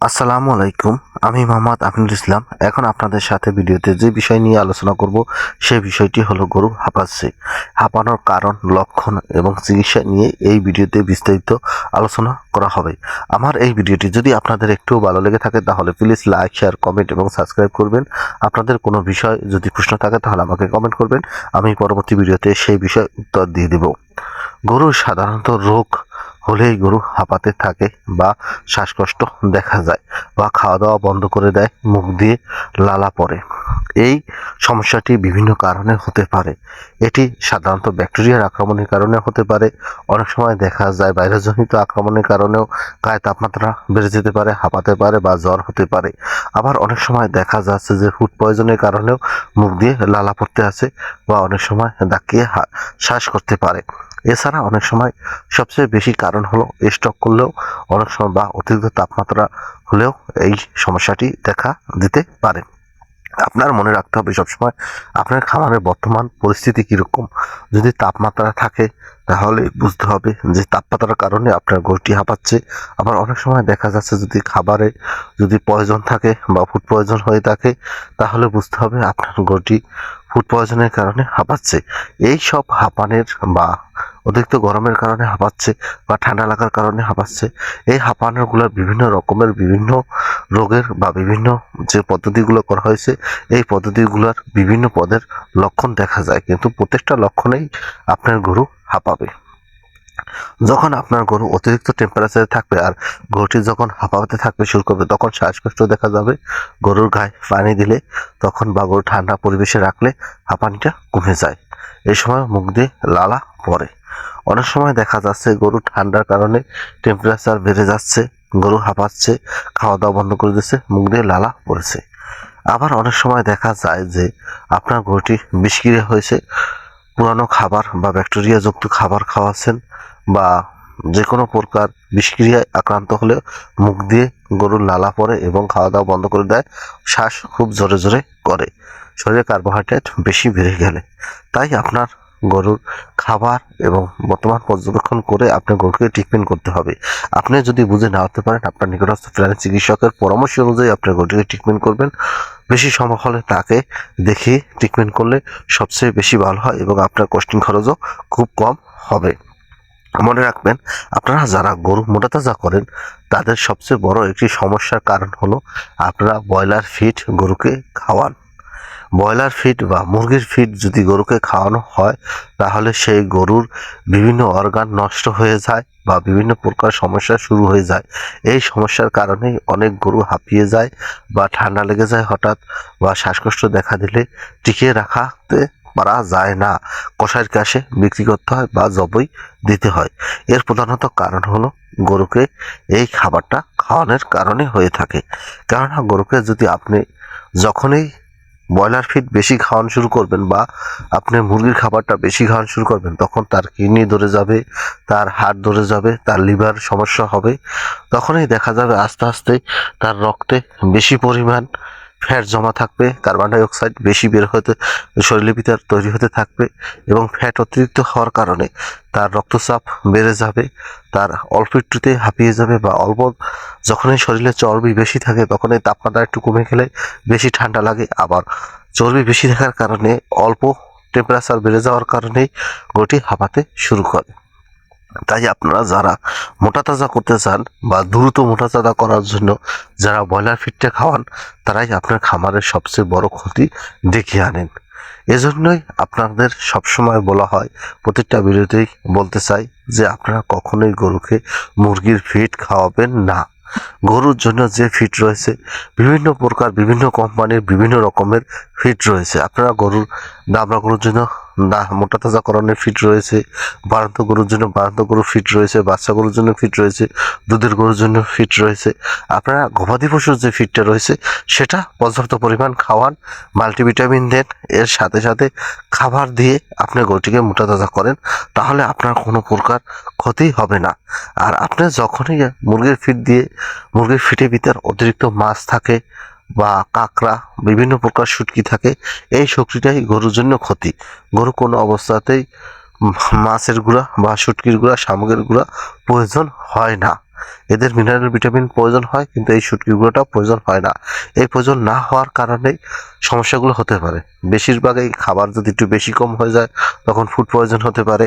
আসসালামু আলাইকুম। আমি মোহাম্মদ আমিনুল ইসলাম। এখন আপনাদের সাথে ভিডিওতে যে বিষয় নিয়ে আলোচনা করব সেই বিষয়টি হলো গরু হাঁপাচ্ছে। হাঁপানোর কারণ, লক্ষণ এবং চিকিৎসা নিয়ে এই ভিডিওতে বিস্তারিত আলোচনা করা হবে। আমার এই ভিডিওটি যদি আপনাদের একটু ভালো লেগে থাকে তাহলে প্লিজ লাইক, শেয়ার, কমেন্ট এবং সাবস্ক্রাইব করবেন। আপনাদের কোনো বিষয় যদি প্রশ্ন থাকে তাহলে আমাকে কমেন্ট করবেন। আমি পরবর্তী ভিডিওতে সেই বিষয় উত্তর দিয়ে দেব। গরুর সাধারণত রোগ হলেই গরু হাঁপাতে থাকে বা শ্বাসকষ্ট দেখা যায় বা খাওয়া দাওয়া বন্ধ করে দেয়, মুখ দিয়ে লালা পড়ে। এই সমস্যাটি বিভিন্ন কারণে হতে পারে। এটি সাধারণত ব্যাকটেরিয়ার আক্রমণের কারণে হতে পারে। অনেক সময় দেখা যায় ভাইরাসজনিত আক্রমণের কারণেও গায়ে তাপমাত্রা বেড়ে যেতে পারে, হাঁপাতে পারে বা জ্বর হতে পারে। আবার অনেক সময় দেখা যাচ্ছে যে ফুড পয়জনের কারণেও মুখ দিয়ে লালা পড়তে আছে বা অনেক সময় ডাকিয়ে শ্বাস করতে পারে। এছাড়া অনেক সময় সবচেয়ে বেশি কারণ হলো স্ট্রোক করলেও অনেক সময় বা অতিরিক্ত তাপমাত্রা হলেও এই সমস্যাটি দেখা দিতে পারে। আপনার মনে রাখতে হবে সবসময় আপনার খামারের বর্তমান পরিস্থিতি কীরকম। যদি তাপমাত্রা থাকে তাহলে বুঝতে হবে যে তাপমাত্রার কারণে আপনার গরুটি হাঁপাচ্ছে। আবার অনেক সময় দেখা যাচ্ছে যদি খাবারে যদি পয়জন থাকে বা ফুড পয়জন হয়ে থাকে তাহলে বুঝতে হবে আপনার গরুটি ফুড পয়জনের কারণে হাঁপাচ্ছে। এই সব হাঁপানের বা অতিরিক্ত গরমের কারণে হাঁপাচ্ছে বা ঠান্ডা লাগার কারণে হাঁপাচ্ছে, এই হাঁপানোগুলোর বিভিন্ন রকমের বিভিন্ন রোগের বা বিভিন্ন যে পদ্ধতিগুলো করা হয়েছে এই পদ্ধতিগুলোর বিভিন্ন পদের লক্ষণ দেখা যায়, কিন্তু প্রত্যেকটা লক্ষণেই আপনার গরু হাঁপাবে। যখন আপনার গরু অতিরিক্ত টেম্পারেচারে থাকবে আর গরুটি যখন হাঁপাতে থাকবে শুরু করবে তখন শ্বাসকষ্ট দেখা যাবে। গরুর গায়ে পানি দিলে তখন বা গরু ঠান্ডা পরিবেশে রাখলে হাঁপানিটা কমে যায়। এই সময় মুখ দিয়ে লালা পড়ে। অনেক সময় দেখা যাচ্ছে গরু ঠান্ডার কারণে টেম্পারেচার বেড়ে যাচ্ছে, গরু হাঁপাচ্ছে, খাওয়া দাওয়া বন্ধ করে দিচ্ছে, মুখ দিয়ে লালা পড়েছে। আবার অনেক সময় দেখা যায় যে আপনার গরুটি বিষক্রিয়া হয়েছে, পুরানো খাবার বা ব্যাকটেরিয়াযুক্ত খাবার খাওয়াচ্ছেন বা যে কোনো প্রকার বিষক্রিয়ায় আক্রান্ত হলে মুখ দিয়ে গরুর লালা পড়ে এবং খাওয়া দাওয়া বন্ধ করে দেয়, শ্বাস খুব জোরে জোরে করে, শরীরে কার্বোহাইড্রেট বেশি বেড়ে গেলে। তাই আপনার গরুর খাবার এবং বর্তমান পর্যবেক্ষণ করে আপনার গরুকে ট্রিটমেন্ট করতে হবে। আপনি যদি বুঝে না হতে পারেন আপনার নিকটস্থ প্রাণী চিকিৎসকের পরামর্শ অনুযায়ী আপনার গরুটিকে ট্রিটমেন্ট করবেন। বেশি সম্ভব হলে তাকে দেখিয়ে ট্রিটমেন্ট করলে সবচেয়ে বেশি ভালো হয় এবং আপনার কস্টিং খরচও খুব কম হবে। মনে রাখবেন, আপনারা যারা গরু মোটাতাজা করেন তাদের সবচেয়ে বড় একটি সমস্যার কারণ হলো আপনারা ব্রয়লার ফিড গরুকে খাওয়ান। ব্রয়লার ফিড বা মুরগির ফিড যদি গরুকে খাওয়ানো হয় তাহলে সেই গরুর বিভিন্ন অর্গান নষ্ট হয়ে যায় বা বিভিন্ন প্রকার সমস্যা শুরু হয়ে যায়। এই সমস্যার কারণেই অনেক গরু হাঁপিয়ে যায় বা ঠান্ডা লেগে যায় হঠাৎ, বা শ্বাসকষ্ট দেখা দিলে টিকিয়ে রাখাতে পারা যায় না, কসাইয়ের কাছে বিক্রি করতে হয় বা জবই দিতে হয়। এর প্রধানত কারণ হলো গরুকে এই খাবারটা খাওয়ানোর কারণে হয়ে থাকে। কেননা গরুকে যদি আপনি যখনই ব্রয়লার ফিড বেশি খাওয়ানো শুরু করবেন বা আপনি মুরগির খাবারটা বেশি খাওয়ানো শুরু করবেন তখন তার কিডনি ধরে যাবে, তার হার্ট ধরে যাবে, তার লিভার সমস্যা হবে। তখনই দেখা যাবে আস্তে আস্তে তার রক্তে বেশি পরিমাণ ফ্যাট জমা থাকবে, কার্বন ডাই অক্সাইড বেশি বের হতে শরীরের ভিতর তৈরি হতে থাকবে এবং ফ্যাট অতিরিক্ত হওয়ার কারণে তার রক্তচাপ বেড়ে যাবে, তার অল্প একটুতে হাঁপিয়ে যাবে বা অল্প যখনই শরীরে চর্বি বেশি থাকে তখনই তাপমাত্রা একটু কমে গেলে বেশি ঠান্ডা লাগে। আবার চর্বি বেশি থাকার কারণে অল্প টেম্পারেচার বেড়ে যাওয়ার কারণেই গরুটি হাঁপাতে শুরু করে। তাই আপনারা যারা মোটাতাজা করতে চান বা দ্রুত মোটাতাজা করার জন্য যারা ব্রয়লার ফিডটা খাওয়ান তারাই আপনার খামারের সবচেয়ে বড় ক্ষতি ডেকে আনেন। এজন্যই আপনাদের সবসময় বলা হয়, প্রত্যেকটা ভিডিওতেই বলতে চাই যে আপনারা কখনোই গরুকে মুরগির ফিড খাওয়াবেন না। গরুর জন্য যে ফিড রয়েছে বিভিন্ন প্রকার বিভিন্ন কোম্পানির বিভিন্ন রকমের ফিড রয়েছে। আপনারা দামড়া গরুর জন্য মোটাতাজাকরণের ফিড রয়েছে, বাড়ন্ত গরুর জন্য বাড়ন্ত গরুর ফিড রয়েছে, বাচ্চা গরুর জন্য ফিড রয়েছে, দুধের গরুর জন্য ফিড রয়েছে। আপনারা গবাদি পশুর যে ফিডটা রয়েছে সেটা পর্যাপ্ত পরিমাণ খাওয়ান, মাল্টিভিটামিন দেন, এর সাথে সাথে খাবার দিয়ে আপনি গরুটিকে মোটাতাজা করেন, তাহলে আপনার কোনো প্রকার ক্ষতি হবে না। আর আপনি যখনই মুরগির ফিডের ভিতর অতিরিক্ত মাছ থাকে বা কাঁকড়া বিভিন্ন প্রকার শুটকি থাকে, এই শক্তিটাই গরুর জন্য ক্ষতি। গরু কোনো অবস্থাতেই মাছের গুঁড়া বা শুটকির গুঁড়া শামুকের গুঁড়া প্রয়োজন হয় না। এদের মিনারেল ভিটামিন প্রয়োজন হয়, কিন্তু এই শুটকিগুলোটা প্রয়োজন হয় না। এই প্রয়োজন না হওয়ার কারণেই সমস্যাগুলো হতে পারে। বেশিরভাগই খাবার যদি একটু বেশি কম হয়ে যায় তখন ফুড পয়জন হতে পারে।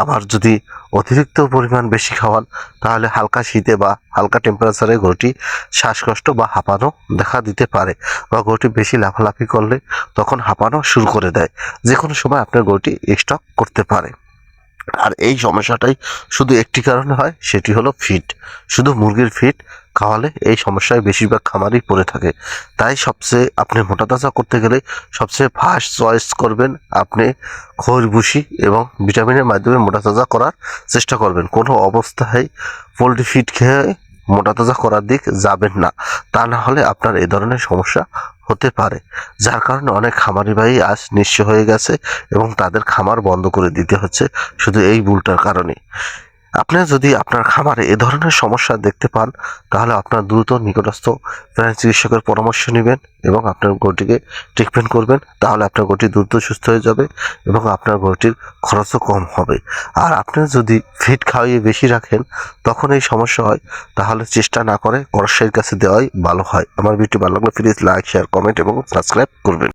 আবার যদি অতিরিক্ত পরিমাণ বেশি খাওয়ান তাহলে হালকা শীতে বা হালকা টেম্পারেচারে গরুটি শ্বাসকষ্ট বা হাঁপানো দেখা দিতে পারে, বা গরুটি বেশি লাফালাফি করলে তখন হাঁপানো শুরু করে দেয়। যে কোনো সময় আপনার গরুটি স্ট্রোক করতে পারে। আর এই সমস্যাটাই শুধু একটি কারণে হয়, সেটি হলো ফিড। শুধু মুরগির ফিড খাওয়ালে এই সমস্যায় বেশিরভাগ খামারই পড়ে থাকে। তাই সবচেয়ে আপনি মোটা তাজা করতে গেলে সবচেয়ে ফার্স্ট চয়েস করবেন আপনি খৈর ভুসি এবং ভিটামিনের মাধ্যমে মোটা তাজা করার চেষ্টা করবেন। কোনো অবস্থায় পোলট্রি ফিড খেয়ে মোটা তাজা করার দিক যাবেন না, তা না হলে আপনার এই ধরনের সমস্যা হতে পারে। যার কারণে অনেক খামারি ভাই আজ নিঃস্ব হয়ে গেছে এবং তাদের খামার বন্ধ করে দিতে হচ্ছে শুধু এই ভুলটার কারণে। আপনি যদি আপনার খামারে এ ধরনের সমস্যা দেখতে পান তাহলে আপনার দ্রুত নিকটস্থ প্রাণী চিকিৎসকের পরামর্শ নেবেন এবং আপনার গরুটিকে ট্রিটমেন্ট করবেন। তাহলে আপনার গরুটি দ্রুত সুস্থ হয়ে যাবে এবং আপনার গরুটির খরচও কম হবে। আর আপনি যদি ফিড খাওয়িয়ে বেশি রাখেন তখন এই সমস্যা হয়, তাহলে চেষ্টা না করে কসাইয়ের কাছে দেওয়াই ভালো হয়। আমার ভিডিওটি ভালো লাগলে প্লিজ লাইক, শেয়ার, কমেন্ট এবং সাবস্ক্রাইব করবেন।